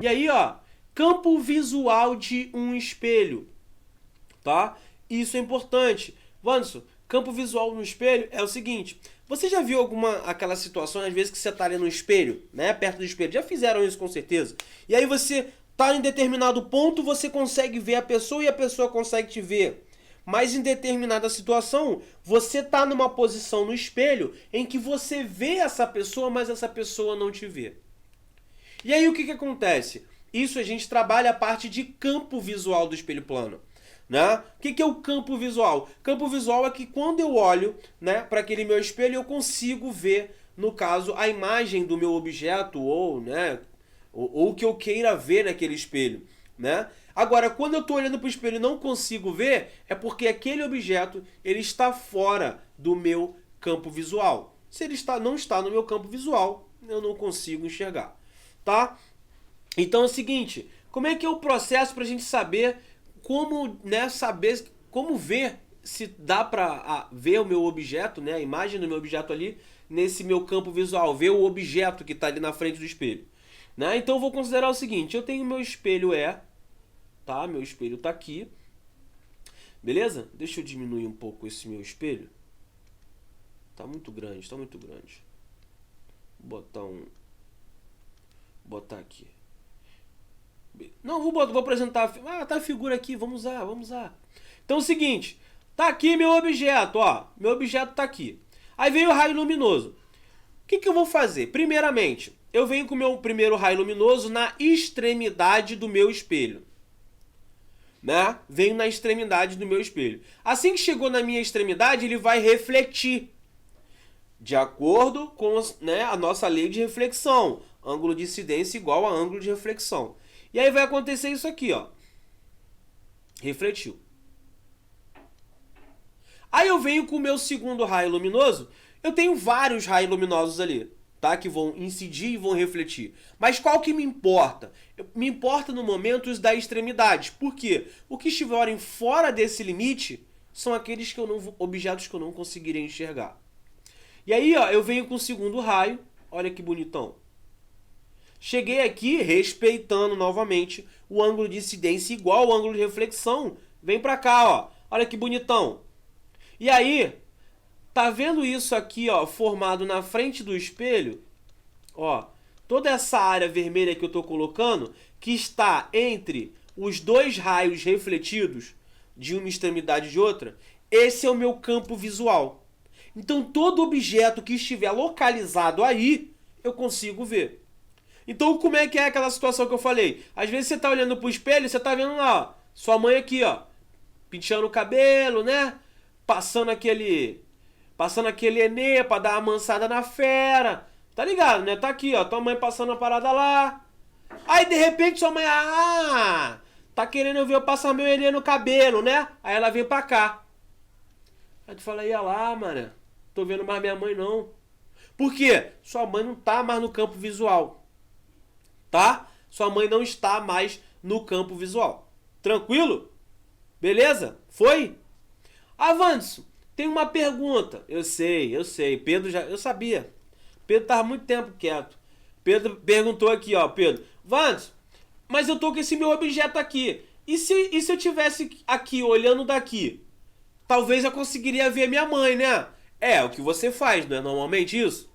E aí, ó, campo visual de um espelho, tá? Isso é importante. Wanderson, campo visual no espelho é o seguinte: você já viu aquela situação, às vezes, que você tá ali no espelho, né? Perto do espelho. Já fizeram isso com certeza. E aí você tá em determinado ponto, você consegue ver a pessoa e a pessoa consegue te ver. Mas em determinada situação, você tá numa posição no espelho em que você vê essa pessoa, mas essa pessoa não te vê. E aí o que acontece? Isso a gente trabalha a parte de campo visual do espelho plano. Né? O que é o campo visual? Campo visual é que quando eu olho, né, para aquele meu espelho, eu consigo ver, no caso, a imagem do meu objeto ou, né, ou o que eu queira ver naquele espelho. Né? Agora, quando eu estou olhando para o espelho e não consigo ver, é porque aquele objeto ele está fora do meu campo visual. Se ele não está no meu campo visual, eu não consigo enxergar. Tá? Então é o seguinte, como é que é o processo para a gente saber como, né, saber como ver se dá para ver o meu objeto, né, a imagem do meu objeto ali nesse meu campo visual, ver o objeto que está ali na frente do espelho, né? Então eu vou considerar o seguinte, eu tenho meu espelho tá? Meu espelho está aqui, beleza? Deixa eu diminuir um pouco esse meu espelho. Tá muito grande, tá muito grande. Vou botar aqui. Não, vou apresentar. Ah, tá a figura aqui, vamos usar. Então é o seguinte, tá aqui meu objeto, ó. Meu objeto tá aqui. Aí vem o raio luminoso. O que eu vou fazer? Primeiramente, eu venho com o meu primeiro raio luminoso na extremidade do meu espelho. Né? Venho na extremidade do meu espelho. Assim que chegou na minha extremidade, ele vai refletir. De acordo com, né, a nossa lei de reflexão. Ângulo de incidência igual a ângulo de reflexão. E aí vai acontecer isso aqui, ó. Refletiu. Aí eu venho com o meu segundo raio luminoso. Eu tenho vários raios luminosos ali, tá? Que vão incidir e vão refletir. Mas qual que me importa? Me importa no momento os da extremidade. Por quê? O que estiverem fora desse limite são aqueles que objetos que eu não conseguiria enxergar. E aí, ó, eu venho com o segundo raio. Olha que bonitão. Cheguei aqui respeitando novamente o ângulo de incidência igual ao ângulo de reflexão. Vem pra cá, ó. Olha que bonitão. E aí, tá vendo isso aqui, ó, formado na frente do espelho? Ó, toda essa área vermelha que eu tô colocando, que está entre os dois raios refletidos de uma extremidade e de outra, esse é o meu campo visual. Então, todo objeto que estiver localizado aí, eu consigo ver. Então, como é que é aquela situação que eu falei? Às vezes você tá olhando pro espelho e você tá vendo lá, ó, sua mãe aqui, ó, penteando o cabelo, né? Passando aquele Enê pra dar uma amansada na fera. Tá ligado, né? Tá aqui, ó, tua mãe passando a parada lá. Aí, de repente, sua mãe, tá querendo ver eu passar meu Enê no cabelo, né? Aí ela vem pra cá. Aí tu fala, ia lá, mano, tô vendo mais minha mãe não. Por quê? Sua mãe não tá mais no campo visual. Tá? Sua mãe não está mais no campo visual. Tranquilo? Beleza? Foi? Avanço. Tem uma pergunta. Eu sei. Pedro já... Eu sabia. Pedro estava muito tempo quieto. Pedro perguntou aqui, ó. Pedro. Avanço. Mas eu tô com esse meu objeto aqui. E se eu tivesse aqui, olhando daqui? Talvez eu conseguiria ver minha mãe, né? É o que você faz, não é normalmente isso?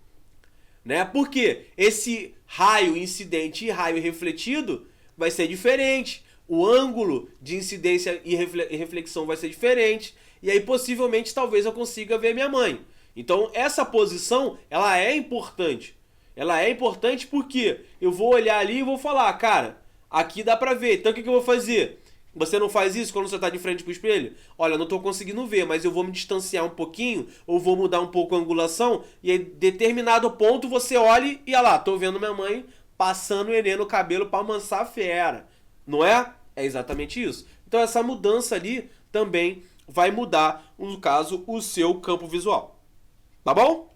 Né? Porque esse raio incidente e raio refletido vai ser diferente. O ângulo de incidência e reflexão vai ser diferente. E aí, possivelmente, talvez eu consiga ver minha mãe. Então, essa posição, ela é importante. Ela é importante porque eu vou olhar ali e vou falar, cara, aqui dá pra ver. Então, o que eu vou fazer? Você não faz isso quando você está de frente pro espelho? Olha, eu não estou conseguindo ver, mas eu vou me distanciar um pouquinho, ou vou mudar um pouco a angulação, e em determinado ponto você olha e olha lá, tô vendo minha mãe passando o Enê no cabelo para amansar a fera. Não é? É exatamente isso. Então essa mudança ali também vai mudar, no caso, o seu campo visual. Tá bom?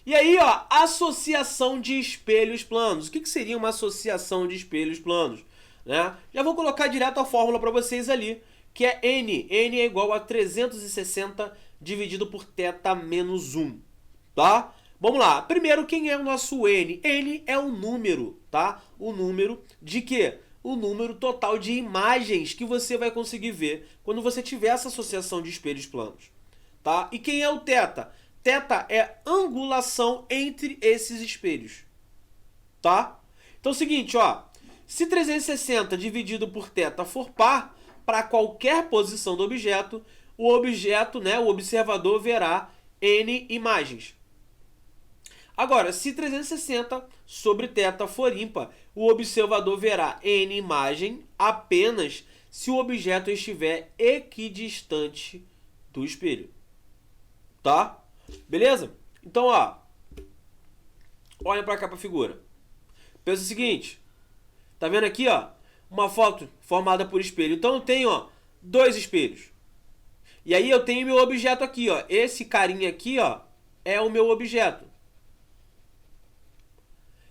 E aí, ó, associação de espelhos planos. O que seria uma associação de espelhos planos? Né? Já vou colocar direto a fórmula para vocês ali, que é N. N é igual a 360 dividido por θ menos 1. Tá? Vamos lá. Primeiro, quem é o nosso N? N é o número, tá? O número de quê? O número total de imagens que você vai conseguir ver quando você tiver essa associação de espelhos planos, tá? E quem é o θ? Θ é angulação entre esses espelhos, tá? Então é o seguinte, ó. Se 360 dividido por θ for par, para qualquer posição do objeto, o objeto, né, o observador verá N imagens. Agora, se 360 sobre θ for ímpar, o observador verá N imagem apenas se o objeto estiver equidistante do espelho. Tá? Beleza? Então, ó. Olha pra cá pra figura. Pensa o seguinte. Tá vendo aqui, ó? Uma foto formada por espelho. Então eu tenho, ó, dois espelhos. E aí eu tenho meu objeto aqui, ó. Esse carinha aqui, ó, é o meu objeto.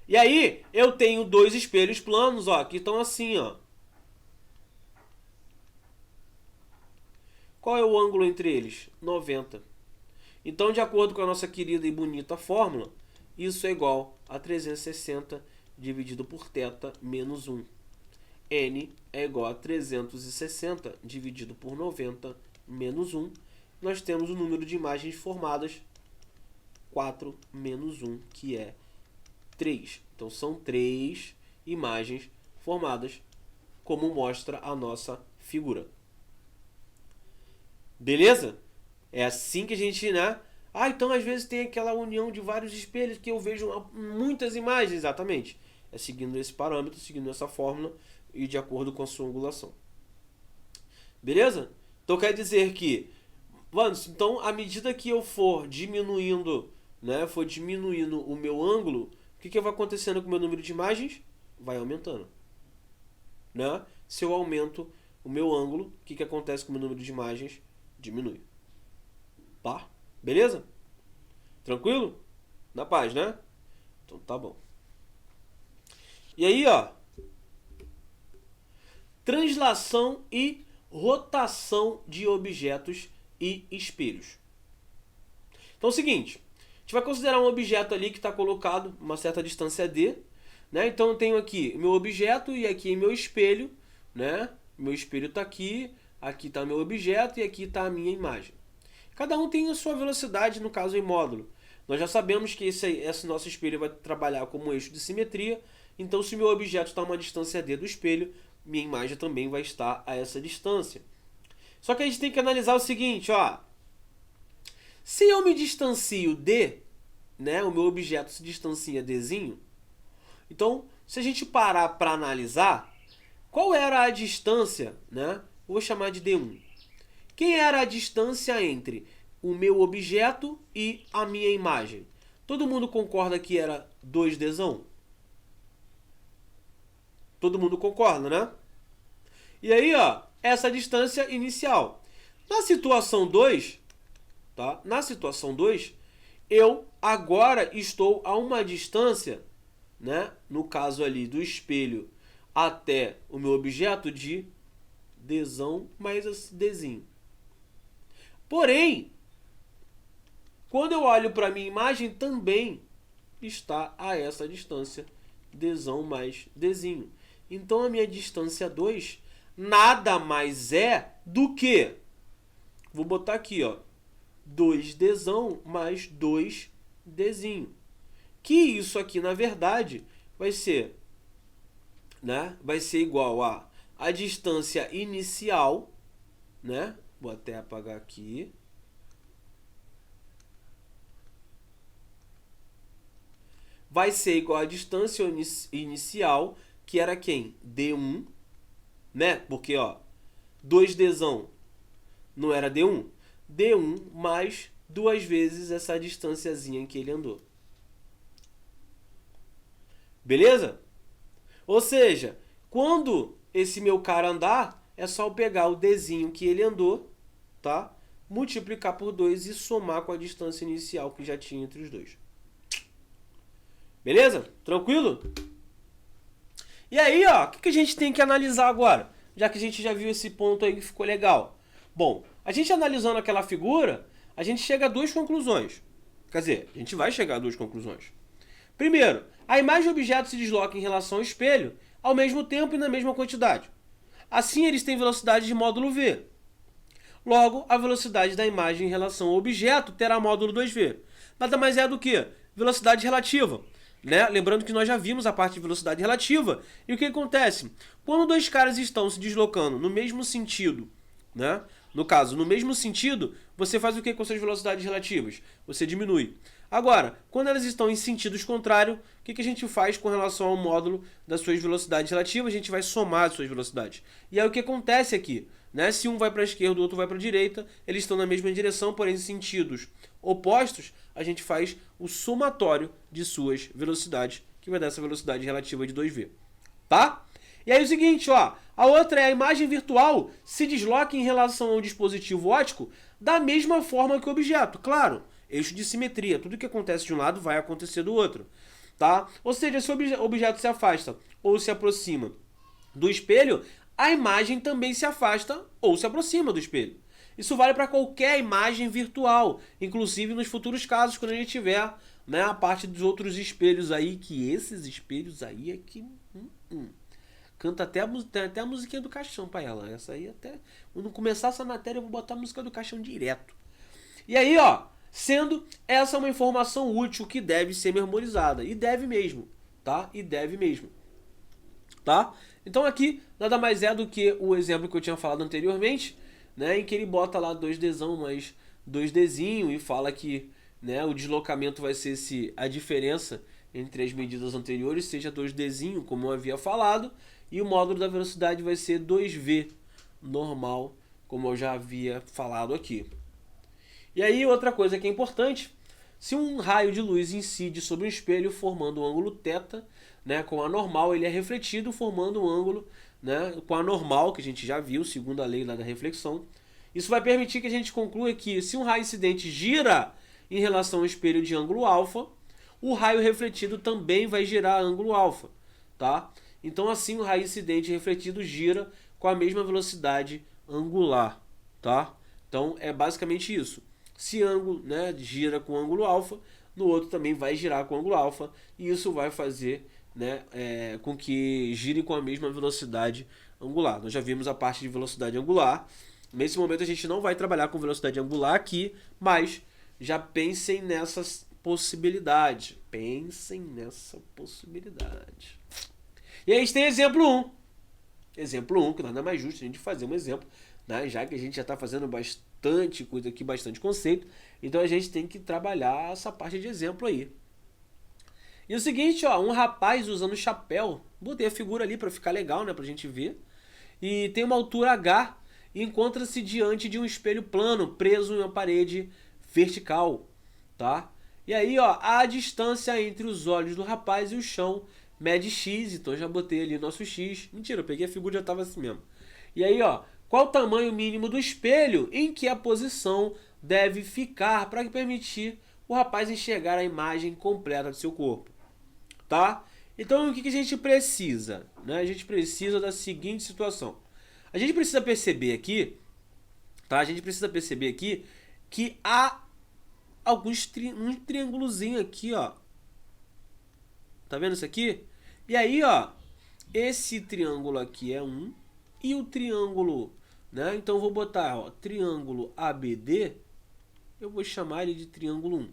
E aí eu tenho dois espelhos planos, ó, que estão assim, ó. Qual é o ângulo entre eles? 90. Então, de acordo com a nossa querida e bonita fórmula, isso é igual a 360 dividido por θ menos 1. N é igual a 360 dividido por 90 menos 1. Nós temos o número de imagens formadas, 4 menos 1, que é 3. Então, são 3 imagens formadas, como mostra a nossa figura. Beleza? É assim que a gente, né? Ah, então às vezes tem aquela união de vários espelhos que eu vejo muitas imagens, exatamente. É seguindo esse parâmetro, seguindo essa fórmula e de acordo com a sua angulação. Beleza? Então quer dizer que, então à medida que eu for diminuindo, né, for diminuindo o meu ângulo, o que vai acontecendo com o meu número de imagens? Vai aumentando. Né? Se eu aumento o meu ângulo, o que acontece com o meu número de imagens? Diminui. Tá? Beleza? Tranquilo? Na paz, né? Então tá bom. E aí, ó. Translação e rotação de objetos e espelhos. Então é o seguinte. A gente vai considerar um objeto ali que está colocado a uma certa distância d. Né? Então eu tenho aqui meu objeto e aqui meu espelho. Né? Meu espelho está aqui. Aqui está meu objeto e aqui está a minha imagem. Cada um tem a sua velocidade, no caso em módulo. Nós já sabemos que esse nosso espelho vai trabalhar como eixo de simetria. Então, se meu objeto está a uma distância d do espelho, minha imagem também vai estar a essa distância. Só que a gente tem que analisar o seguinte, ó. Se eu me distancio d, né, o meu objeto se distancia dzinho, então, se a gente parar para analisar, qual era a distância, né? Vou chamar de d1. Quem era a distância entre o meu objeto e a minha imagem? Todo mundo concorda que era 2dzão? Todo mundo concorda, né? E aí, ó, essa distância inicial. Na situação 2, tá? Na situação 2, eu agora estou a uma distância, né? No caso ali do espelho até o meu objeto de dzão mais esse dzinho. Porém, quando eu olho para a minha imagem, também está a essa distância, dzão mais dzinho. Então, a minha distância 2 nada mais é do que, vou botar aqui, ó, 2dzão mais 2dzinho. Que isso aqui, na verdade, vai ser, né? Vai ser igual a distância inicial, né? Vou até apagar aqui. Vai ser igual a distância inicial, que era quem? D1, né? Porque, ó, 2dzão não era D1? D1 mais 2 vezes essa distânciazinha que ele andou. Beleza? Ou seja, quando esse meu cara andar, é só eu pegar o dzinho que ele andou, tá? Multiplicar por 2 e somar com a distância inicial que já tinha entre os dois. Beleza? Tranquilo? E aí, ó, o que a gente tem que analisar agora? Já que a gente já viu esse ponto aí que ficou legal. Bom, a gente analisando aquela figura, a gente chega a duas conclusões. Quer dizer, a gente vai chegar a duas conclusões. Primeiro, a imagem do objeto se desloca em relação ao espelho ao mesmo tempo e na mesma quantidade. Assim, eles têm velocidade de módulo v. Logo, a velocidade da imagem em relação ao objeto terá módulo 2v. Nada mais é do que velocidade relativa. Né? Lembrando que nós já vimos a parte de velocidade relativa. E o que acontece? Quando dois caras estão se deslocando no mesmo sentido, né? No caso, no mesmo sentido, você faz o que com suas velocidades relativas? Você diminui. Agora, quando elas estão em sentidos contrários, o que a gente faz com relação ao módulo das suas velocidades relativas? A gente vai somar as suas velocidades. E aí o que acontece aqui? Né? Se um vai para a esquerda, o outro vai para a direita, eles estão na mesma direção, porém em sentidos opostos, a gente faz o somatório de suas velocidades, que vai dar essa velocidade relativa de 2v. Tá? E aí o seguinte, ó, a outra é a imagem virtual se desloca em relação ao dispositivo óptico da mesma forma que o objeto. Claro, eixo de simetria, tudo que acontece de um lado vai acontecer do outro. Tá? Ou seja, se o objeto se afasta ou se aproxima do espelho, a imagem também se afasta ou se aproxima do espelho. Isso vale para qualquer imagem virtual, inclusive nos futuros casos, quando a gente tiver, né, a parte dos outros espelhos aí, que esses espelhos aí é que... Canta até a musiquinha do caixão para ela. Essa aí até... Quando começar essa matéria eu vou botar a música do caixão direto. E aí, ó, sendo essa uma informação útil que deve ser memorizada. E deve mesmo, tá? E deve mesmo. Tá? Então aqui nada mais é do que o exemplo que eu tinha falado anteriormente, né, em que ele bota lá 2Dzão mais 2Dzinho e fala que, né, o deslocamento vai ser se a diferença entre as medidas anteriores seja 2Dzinho, como eu havia falado, e o módulo da velocidade vai ser 2v normal, como eu já havia falado aqui. E aí outra coisa que é importante, se um raio de luz incide sobre um espelho formando um ângulo θ, né, com a normal, ele é refletido formando um ângulo, né, com a normal, que a gente já viu, segundo a lei lá da reflexão. Isso vai permitir que a gente conclua que se um raio incidente gira em relação ao espelho de ângulo alfa, o raio refletido também vai girar ângulo alfa, tá? Então assim o raio incidente refletido gira com a mesma velocidade angular, tá? Então é basicamente isso. Se ângulo, né, gira com ângulo alfa, no outro também vai girar com ângulo alfa, e isso vai fazer, né, com que gire com a mesma velocidade angular. Nós já vimos a parte de velocidade angular. Nesse momento a gente não vai trabalhar com velocidade angular aqui, mas já pensem nessa possibilidade. Pensem nessa possibilidade. E aí a gente tem exemplo 1. Exemplo 1, que nada mais justo a gente fazer um exemplo, né, já que a gente já está fazendo bastante coisa aqui, bastante conceito, então a gente tem que trabalhar essa parte de exemplo aí. E o seguinte, ó, um rapaz usando chapéu, botei a figura ali para ficar legal, né, pra gente ver, e tem uma altura H e encontra-se diante de um espelho plano preso em uma parede vertical, tá? E aí, ó, a distância entre os olhos do rapaz e o chão mede x, então já botei ali nosso x. Mentira, eu peguei a figura e já estava assim mesmo. E aí, ó, qual o tamanho mínimo do espelho em que a posição deve ficar para permitir o rapaz enxergar a imagem completa do seu corpo, tá? Então, o que a gente precisa? Né? A gente precisa da seguinte situação. A gente precisa perceber aqui, tá? A gente precisa perceber aqui que há um triângulozinho aqui, ó. Tá vendo isso aqui? E aí, ó, esse triângulo aqui é 1 e o triângulo, né? Então eu vou botar, ó, triângulo ABD, eu vou chamar ele de triângulo 1.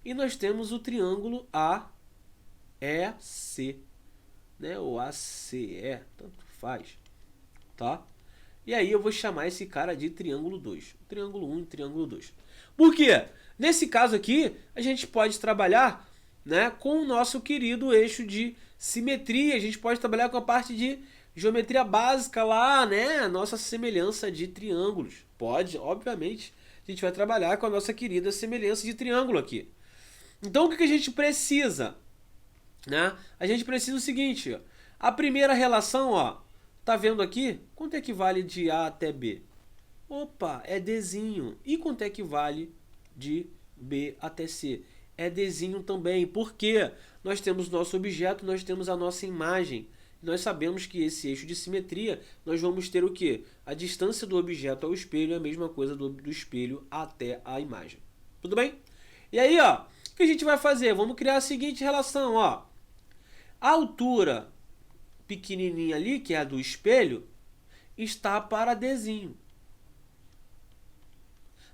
E nós temos o triângulo AEC, né? Ou ACE, tanto faz, tá? E aí eu vou chamar esse cara de triângulo 2. Triângulo 1 e triângulo 2. Por quê? Nesse caso aqui, a gente pode trabalhar, né, com o nosso querido eixo de simetria. A gente pode trabalhar com a parte de geometria básica lá, né? Nossa semelhança de triângulos. Pode, obviamente, a gente vai trabalhar com a nossa querida semelhança de triângulo aqui. Então o que a gente precisa? Né? A gente precisa o seguinte, ó. A primeira relação, ó, tá vendo aqui? Quanto é que vale de A até B? Opa, é Dzinho. E quanto é que vale de B até C? É Dzinho também. Por quê? Nós temos nosso objeto, nós temos a nossa imagem. Nós sabemos que esse eixo de simetria, nós vamos ter o quê? A distância do objeto ao espelho é a mesma coisa do espelho até a imagem. Tudo bem? E aí, ó, o que a gente vai fazer? Vamos criar a seguinte relação, ó. A altura pequenininha ali, que é a do espelho, está para Dzinho.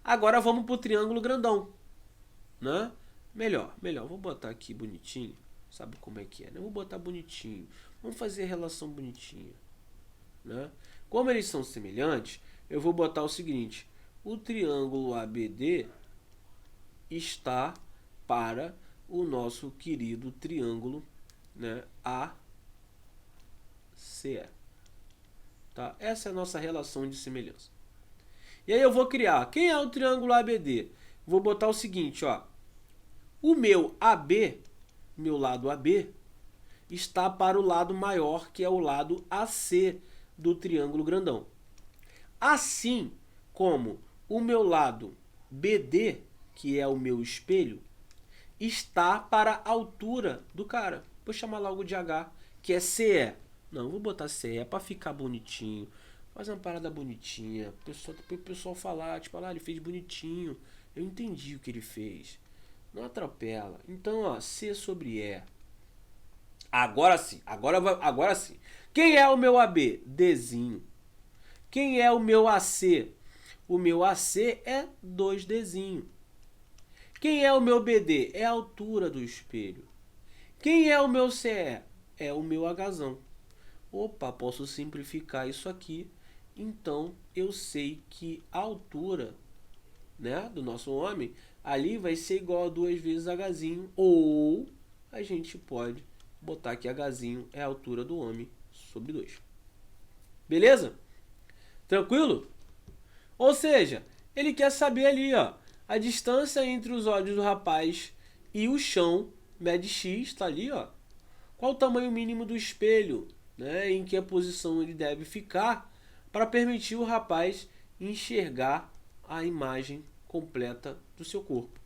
Agora vamos para o triângulo grandão, né? Melhor. Vou botar aqui bonitinho. Sabe como é que é, né? Vou botar bonitinho. Vamos fazer a relação bonitinha, né? Como eles são semelhantes, eu vou botar o seguinte. O triângulo ABD está para o nosso querido triângulo, né, ACE. Tá? Essa é a nossa relação de semelhança. E aí eu vou criar. Quem é o triângulo ABD? Vou botar o seguinte, ó. O meu AB, meu lado AB, está para o lado maior, que é o lado AC do triângulo grandão. Assim como o meu lado BD, que é o meu espelho, está para a altura do cara. Vou chamar logo de H, que é CE. Não, vou botar CE para ficar bonitinho. Fazer uma parada bonitinha. O pessoal falar, tipo, ele fez bonitinho. Eu entendi o que ele fez. Não atropela. Então, ó, C sobre E. Agora sim. Agora sim. Quem é o meu AB? Dzinho. Quem é o meu AC? O meu AC é 2Dzinho. Quem é o meu BD? É a altura do espelho. Quem é o meu CE? É o meu Hzão. Opa, posso simplificar isso aqui. Então, eu sei que a altura, né, do nosso homem ali vai ser igual a 2 vezes Hzinho. Ou a gente pode botar que Hzinho é a altura do homem sobre 2. Beleza? Tranquilo? Ou seja, ele quer saber ali, ó, a distância entre os olhos do rapaz e o chão mede x, tá ali, ó. Qual o tamanho mínimo do espelho, né, em que posição ele deve ficar para permitir o rapaz enxergar a imagem completa do seu corpo.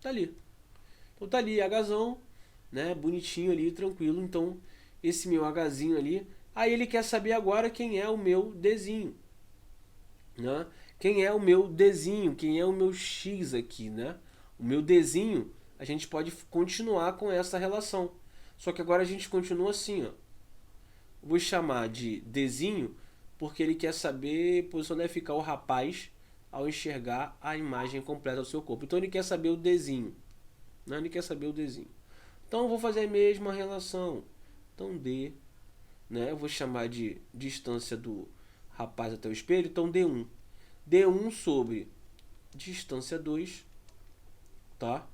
Tá ali. Então tá ali, Hzão, né, bonitinho ali, tranquilo. Então, esse meu Hzinho ali. Aí ele quer saber agora quem é o meu Dzinho, né? Quem é o meu Dzinho, quem é o meu X aqui, né? O meu Dzinho, a gente pode continuar com essa relação. Só que agora a gente continua assim, ó. Vou chamar de Dzinho porque ele quer saber a posição deve ficar o rapaz ao enxergar a imagem completa do seu corpo. Então ele quer saber o Dzinho, né? Ele quer saber o Dzinho. Então eu vou fazer a mesma relação. Então D, né? Eu vou chamar de distância do rapaz até o espelho. Então D1. D1 sobre distância 2, tá?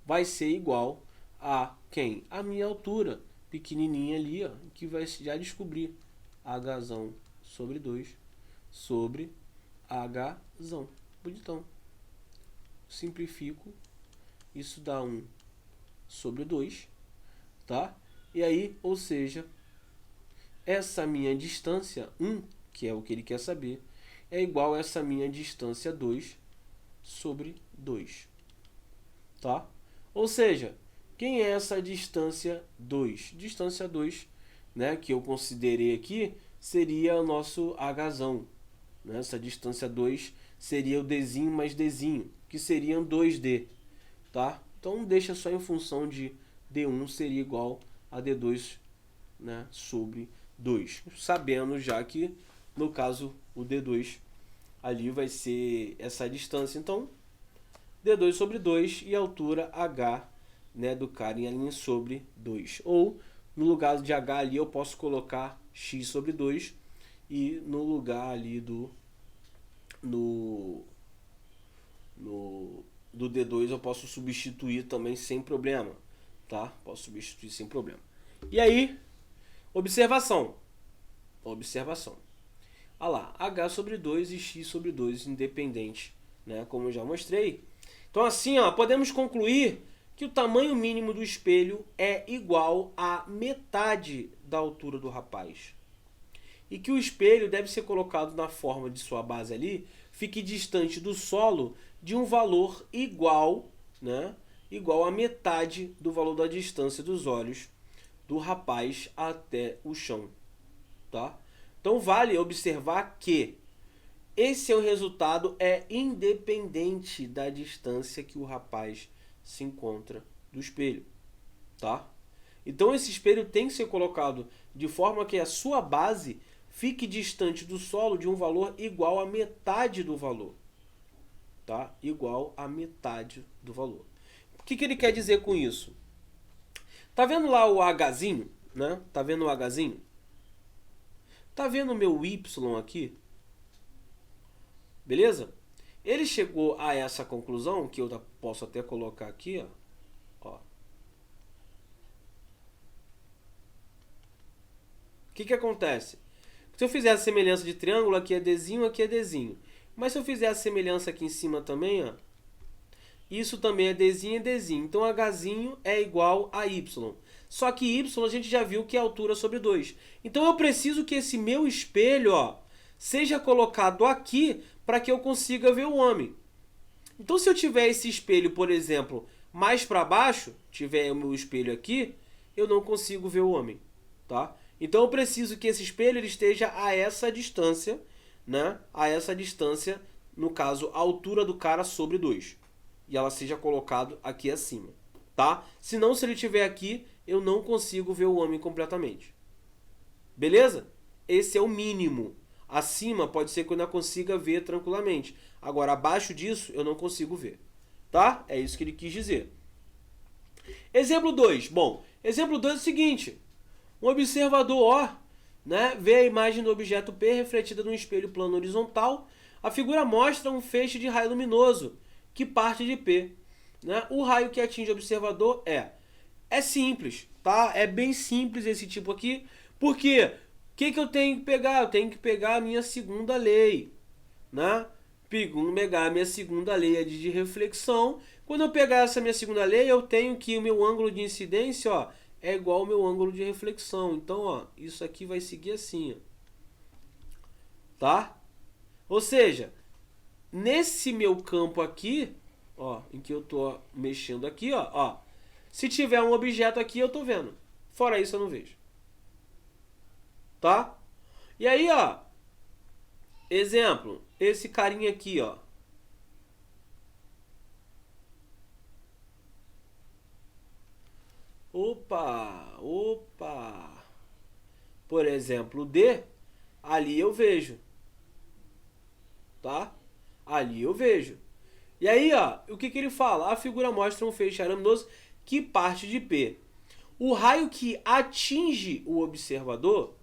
Vai ser igual a quem? A minha altura pequenininha ali, ó, que vai já descobrir Hzão sobre 2 sobre Hzão. Bonitão. Simplifico. Isso dá 1 sobre 2, tá? E aí, ou seja, essa minha distância 1, que é o que ele quer saber, é igual a essa minha distância 2 sobre 2, tá? Ou seja, quem é essa distância 2? Distância 2, né, que eu considerei aqui, seria o nosso Hzão. Né? Essa distância 2 seria o Dzinho mais Dzinho, que seriam 2D, tá? Então deixa só em função de D1 seria igual a D2, né, sobre 2. Sabendo já que, no caso, o D2 ali vai ser essa distância. Então, D2 sobre 2 e a altura H, né, do cara em linha sobre 2. Ou, no lugar de H ali, eu posso colocar X sobre 2. E no lugar ali do D2 eu posso substituir também sem problema, tá? Posso substituir sem problema. E aí, observação. Olha lá, H sobre 2 e X sobre 2 independente, né? Como eu já mostrei. Então assim, ó, podemos concluir que o tamanho mínimo do espelho é igual a metade da altura do rapaz. E que o espelho deve ser colocado na forma de sua base ali, fique distante do solo de um valor igual, né, igual a metade do valor da distância dos olhos do rapaz até o chão, tá? Então vale observar que esse é o resultado independente da distância que o rapaz se encontra do espelho, tá? Então esse espelho tem que ser colocado de forma que a sua base fique distante do solo de um valor igual a metade do valor, tá? Igual a metade do valor. O que ele quer dizer com isso? Tá vendo lá o Hzinho, né? Tá vendo o Hzinho? Tá vendo o meu Y aqui? Beleza? Ele chegou a essa conclusão, que eu posso até colocar aqui, ó. O que acontece? Se eu fizer a semelhança de triângulo, aqui é Dzinho, aqui é Dzinho. Mas se eu fizer a semelhança aqui em cima também, ó, isso também é Dzinho e Dzinho. Então Hzinho é igual a Y. Só que Y a gente já viu que é altura sobre 2. Então eu preciso que esse meu espelho, ó, seja colocado aqui para que eu consiga ver o homem. Então se eu tiver esse espelho, por exemplo, mais para baixo, tiver o meu espelho aqui, eu não consigo ver o homem, tá? Então eu preciso que esse espelho ele esteja a essa distância, né? A essa distância, no caso, a altura do cara sobre 2. E ela seja colocado aqui acima, tá? Senão, se ele estiver aqui, eu não consigo ver o homem completamente. Beleza? Esse é o mínimo. Acima pode ser que eu não consiga ver tranquilamente. Agora, abaixo disso, eu não consigo ver. Tá? É isso que ele quis dizer. Exemplo 2. Bom, exemplo 2 é o seguinte. Um observador O, né, vê a imagem do objeto P refletida num espelho plano horizontal. A figura mostra um feixe de raio luminoso que parte de P. Né? O raio que atinge o observador é simples, tá? É bem simples esse tipo aqui. Por quê? O que eu tenho que pegar? Eu tenho que pegar a minha segunda lei, né? Pegar a minha segunda lei de reflexão. Quando eu pegar essa minha segunda lei, eu tenho que o meu ângulo de incidência, ó, é igual ao meu ângulo de reflexão. Então, ó, isso aqui vai seguir assim, ó. Tá? Ou seja, nesse meu campo aqui, ó, em que eu tô mexendo aqui, ó, se tiver um objeto aqui, eu tô vendo. Fora isso, eu não vejo. Tá? E aí, ó, exemplo, esse carinha aqui, ó. Opa. Por exemplo, o D, ali eu vejo. Tá? Ali eu vejo. E aí, ó, o que ele fala? A figura mostra um feixe luminoso que parte de P. O raio que atinge o observador,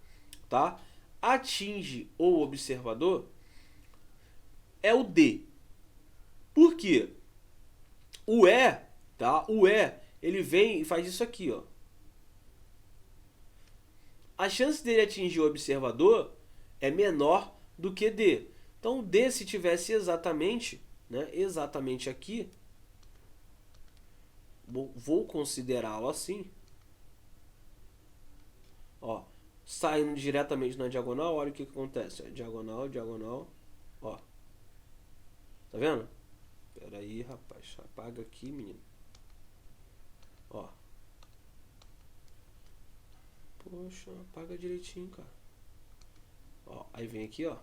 tá? Atinge o observador é o D. Por quê? O E, tá? O E, ele vem e faz isso aqui, ó. A chance dele atingir o observador é menor do que D. Então, D, se tivesse exatamente, né, exatamente aqui, vou considerá-lo assim, ó, saindo diretamente na diagonal, olha o que acontece, ó, diagonal, ó, tá vendo? Pera aí, rapaz, apaga aqui, menino, ó, poxa, apaga direitinho, cara, ó, aí vem aqui, ó,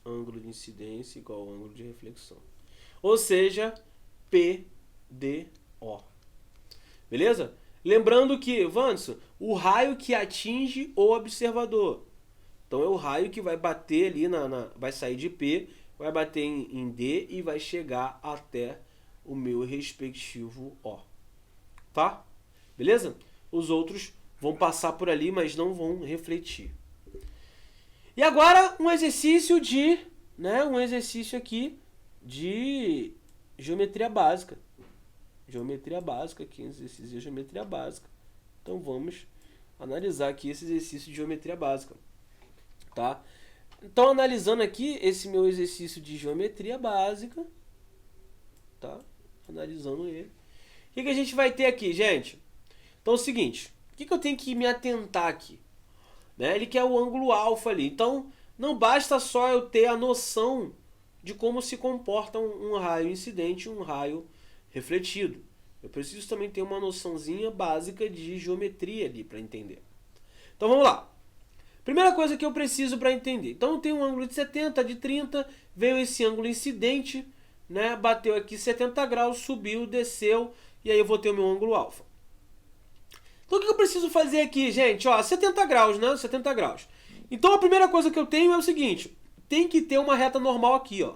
ângulo de incidência igual ao ângulo de reflexão. Ou seja, PDO. Beleza? Lembrando que, Vanson, o raio que atinge o observador. Então é o raio que vai bater ali, vai sair de P, vai bater em D e vai chegar até o meu respectivo O. Tá? Beleza? Os outros vão passar por ali, mas não vão refletir. E agora um exercício um exercício aqui de geometria básica. Geometria básica aqui, exercício de geometria básica. Então vamos analisar aqui esse exercício de geometria básica, tá? Então analisando aqui esse meu exercício de geometria básica, tá? Analisando ele. O que a gente vai ter aqui, gente? Então é o seguinte, o que eu tenho que me atentar aqui? Né? Ele quer o ângulo alfa ali. Então, não basta só eu ter a noção de como se comporta um raio incidente e um raio refletido. Eu preciso também ter uma noçãozinha básica de geometria ali para entender. Então, vamos lá. Primeira coisa que eu preciso para entender. Então, eu tenho um ângulo de 70, de 30, veio esse ângulo incidente, né? Bateu aqui 70 graus, subiu, desceu, e aí eu vou ter o meu ângulo alfa. Então o que eu preciso fazer aqui, gente? Ó, 70 graus, né? 70 graus. Então a primeira coisa que eu tenho é o seguinte, tem que ter uma reta normal aqui, ó.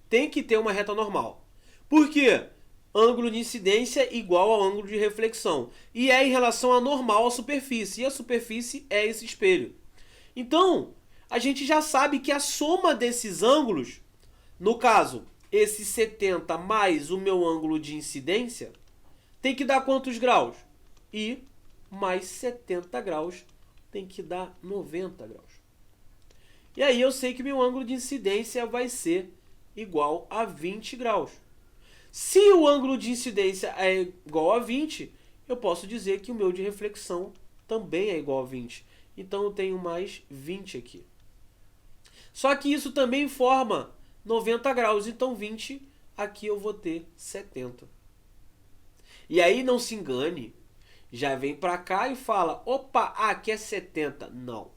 Tem que ter uma reta normal. Por quê? Ângulo de incidência igual ao ângulo de reflexão. E é em relação à normal à superfície. E a superfície é esse espelho. Então, a gente já sabe que a soma desses ângulos, no caso, esse 70 mais o meu ângulo de incidência, tem que dar quantos graus? E mais 70 graus tem que dar 90 graus. E aí eu sei que meu ângulo de incidência vai ser igual a 20 graus. Se o ângulo de incidência é igual a 20, eu posso dizer que o meu de reflexão também é igual a 20. Então eu tenho mais 20 aqui. Só que isso também forma 90 graus, então 20, aqui eu vou ter 70. E aí não se engane, já vem para cá e fala, opa, aqui é 70. Não.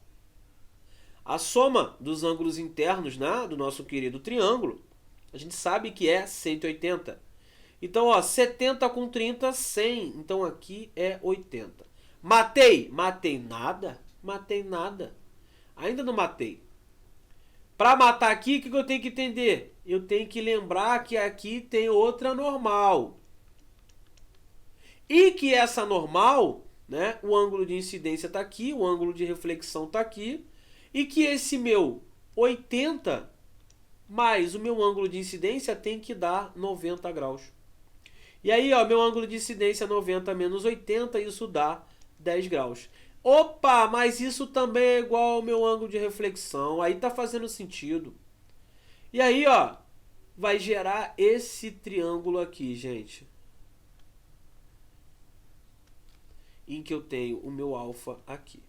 A soma dos ângulos internos, né, do nosso querido triângulo, a gente sabe que é 180. Então, ó, 70 com 30, 100. Então, aqui é 80. Matei? Matei nada? Matei nada. Ainda não matei. Para matar aqui, o que eu tenho que entender? Eu tenho que lembrar que aqui tem outra normal. E que essa normal, né, o ângulo de incidência está aqui, o ângulo de reflexão está aqui, e que esse meu 80 mais o meu ângulo de incidência tem que dar 90 graus. E aí, ó, meu ângulo de incidência 90 menos 80, isso dá 10 graus. Opa, mas isso também é igual ao meu ângulo de reflexão. Aí tá fazendo sentido. E aí, ó, vai gerar esse triângulo aqui, gente. Em que eu tenho o meu alfa aqui.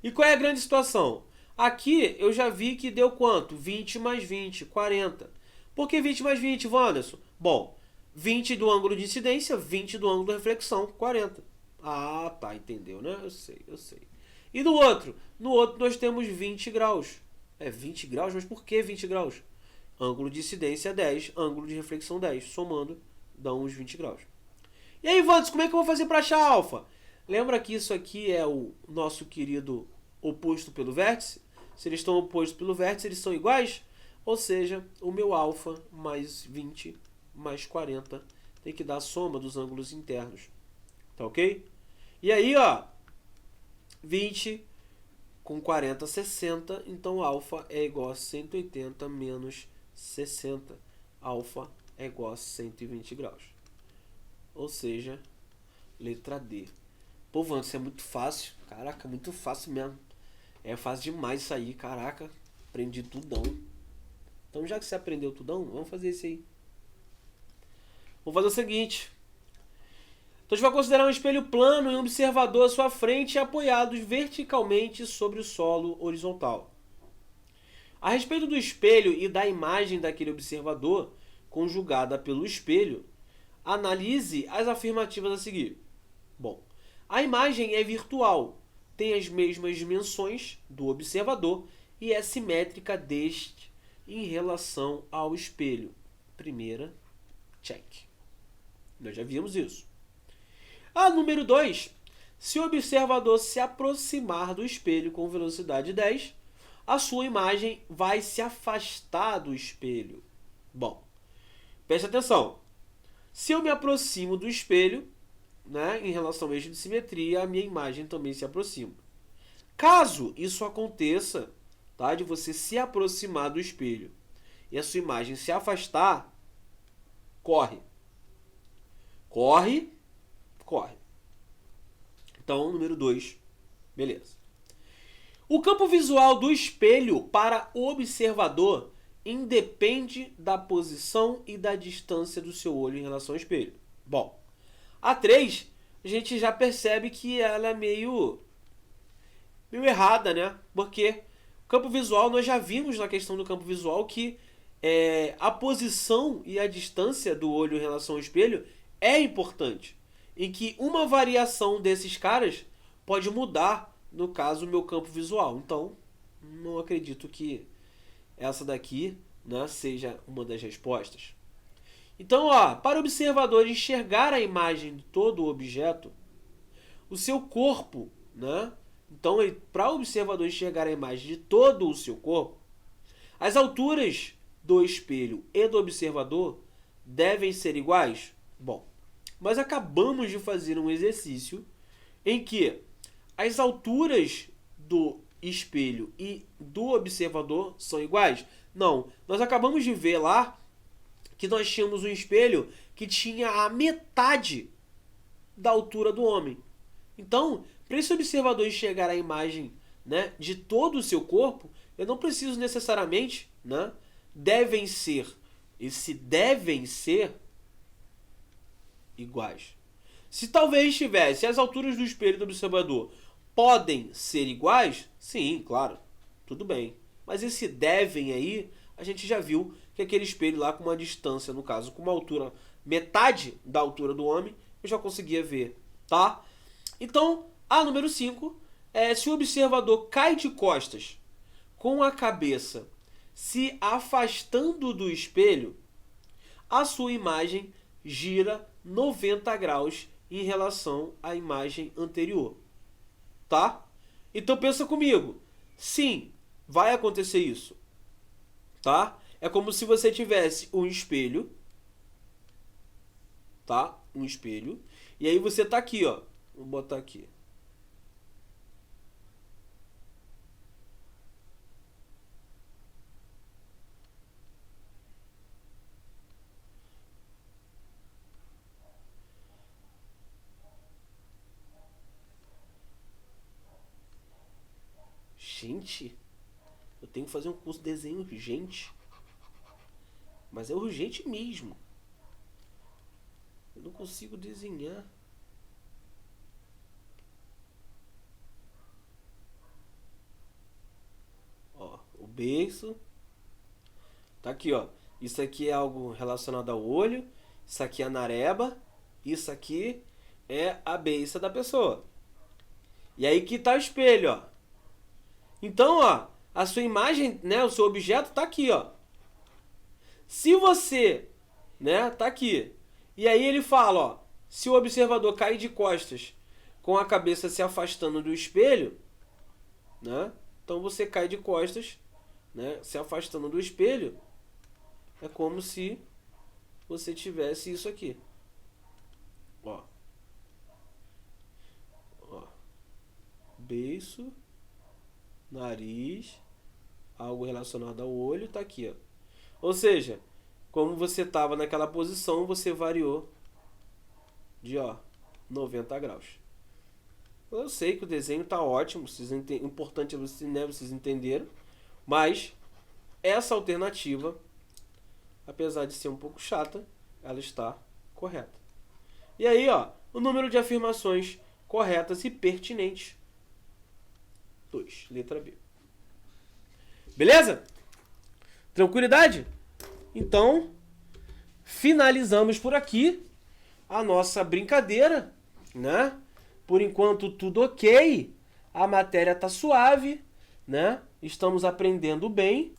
E qual é a grande situação? Aqui eu já vi que deu quanto? 20 mais 20, 40. Por que 20 mais 20, Wanderson? Bom, 20 do ângulo de incidência, 20 do ângulo de reflexão, 40. Ah, tá, entendeu, né? Eu sei, eu sei. E no outro? No outro nós temos 20 graus. É 20 graus? Mas por que 20 graus? Ângulo de incidência 10, ângulo de reflexão 10. Somando, dão uns 20 graus. E aí, Wanderson, como é que eu vou fazer para achar alfa? Lembra que isso aqui é o nosso querido oposto pelo vértice? Se eles estão opostos pelo vértice, eles são iguais? Ou seja, o meu alfa mais 20 mais 40 tem que dar a soma dos ângulos internos. Tá ok? E aí, ó, 20 com 40, 60. Então, alfa é igual a 180 menos 60. Alfa é igual a 120 graus. Ou seja, letra D. Pô, Wanderson, isso é muito fácil. Caraca, muito fácil mesmo. É fácil demais isso aí, caraca. Aprendi tudão. Então, já que você aprendeu tudão, vamos fazer isso aí. Vamos fazer o seguinte. Então, a gente vai considerar um espelho plano e um observador à sua frente apoiados verticalmente sobre o solo horizontal. A respeito do espelho e da imagem daquele observador, conjugada pelo espelho, analise as afirmativas a seguir. Bom, a imagem é virtual, tem as mesmas dimensões do observador e é simétrica deste em relação ao espelho. Primeira, check. Nós já vimos isso. A número 2. Se o observador se aproximar do espelho com velocidade 10, a sua imagem vai se afastar do espelho. Bom, preste atenção. Se eu me aproximo do espelho, né, em relação ao eixo de simetria, a minha imagem também se aproxima. Caso isso aconteça, tá, de você se aproximar do espelho e a sua imagem se afastar, corre. Corre, corre. Então, número 2, beleza. O campo visual do espelho para o observador independe da posição e da distância do seu olho em relação ao espelho. Bom, a 3, a gente já percebe que ela é meio errada, né? Porque o campo visual, nós já vimos na questão do campo visual que a posição e a distância do olho em relação ao espelho é importante. Em que uma variação desses caras pode mudar, no caso, o meu campo visual. Então, Não acredito que essa daqui, né, seja uma das respostas. Então, ó, para o observador enxergar a imagem de todo o objeto, o seu corpo, né? Então, para o observador enxergar a imagem de todo o seu corpo, as alturas do espelho e do observador devem ser iguais? Bom, nós acabamos de fazer um exercício em que as alturas do espelho e do observador são iguais? Não, nós acabamos de ver lá que nós tínhamos um espelho que tinha a metade da altura do homem. Então, para esse observador enxergar a imagem, né, de todo o seu corpo, eu não preciso necessariamente, né, devem ser iguais. Se talvez tivesse as alturas do espelho do observador podem ser iguais, sim, claro, tudo bem. Mas esse devem aí, a gente já viu que aquele espelho lá com uma distância, no caso, com uma altura, metade da altura do homem, eu já conseguia ver, tá? Então, a número 5 é se o observador cai de costas com a cabeça se afastando do espelho, a sua imagem gira 90 graus em relação à imagem anterior, tá? Então pensa comigo, sim, vai acontecer isso, tá? É como se você tivesse um espelho, tá? Um espelho, e aí você tá aqui, ó, vou botar aqui. Gente, eu tenho que fazer um curso de desenho urgente. Mas é urgente mesmo. Eu não consigo desenhar. Ó, o beiço. Tá aqui, ó. Isso aqui é algo relacionado ao olho. Isso aqui é a nareba. Isso aqui é a beiça da pessoa. E aí que tá o espelho, ó. Então, ó, a sua imagem, né, o seu objeto tá aqui, ó. Se você, né, tá aqui. E aí ele fala, ó, se o observador cair de costas com a cabeça se afastando do espelho, né? Então você cai de costas, né, se afastando do espelho, é como se você tivesse isso aqui. Ó. Ó. Beiço, nariz, algo relacionado ao olho, tá aqui, ó. Ou seja, como você estava naquela posição, você variou de, ó, 90 graus. Eu sei que o desenho tá ótimo, importante é você, né, vocês entenderam, mas essa alternativa, apesar de ser um pouco chata, ela está correta. E aí, ó, o número de afirmações corretas e pertinentes. 2, letra B. Beleza? Tranquilidade? Então, finalizamos por aqui a nossa brincadeira, né? Por enquanto tudo ok, a matéria tá suave, né? Estamos aprendendo bem.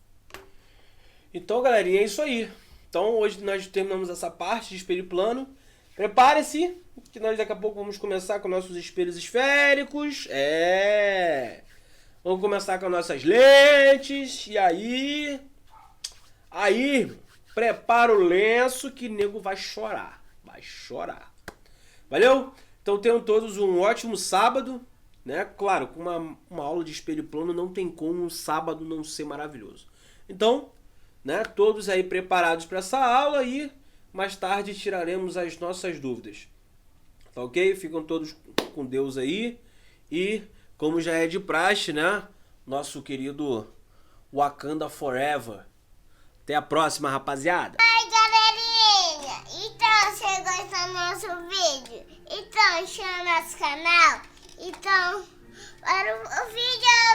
Então, galerinha, é isso aí. Então, hoje nós terminamos essa parte de espelho plano. Prepare-se, que nós daqui a pouco vamos começar com nossos espelhos esféricos. Vamos começar com nossas lentes. E aí, prepara o lenço que nego vai chorar. Vai chorar. Valeu? Então tenham todos um ótimo sábado, né? Claro, com uma aula de espelho plano não tem como um sábado não ser maravilhoso. Então, né, todos aí preparados para essa aula e mais tarde tiraremos as nossas dúvidas. Tá ok? Ficam todos com Deus aí. E, como já é de praxe, né? Nosso querido Wakanda Forever. Até a próxima, rapaziada. Galerinha, então você gostou do nosso vídeo? Então chama nosso canal. Então, para o vídeo.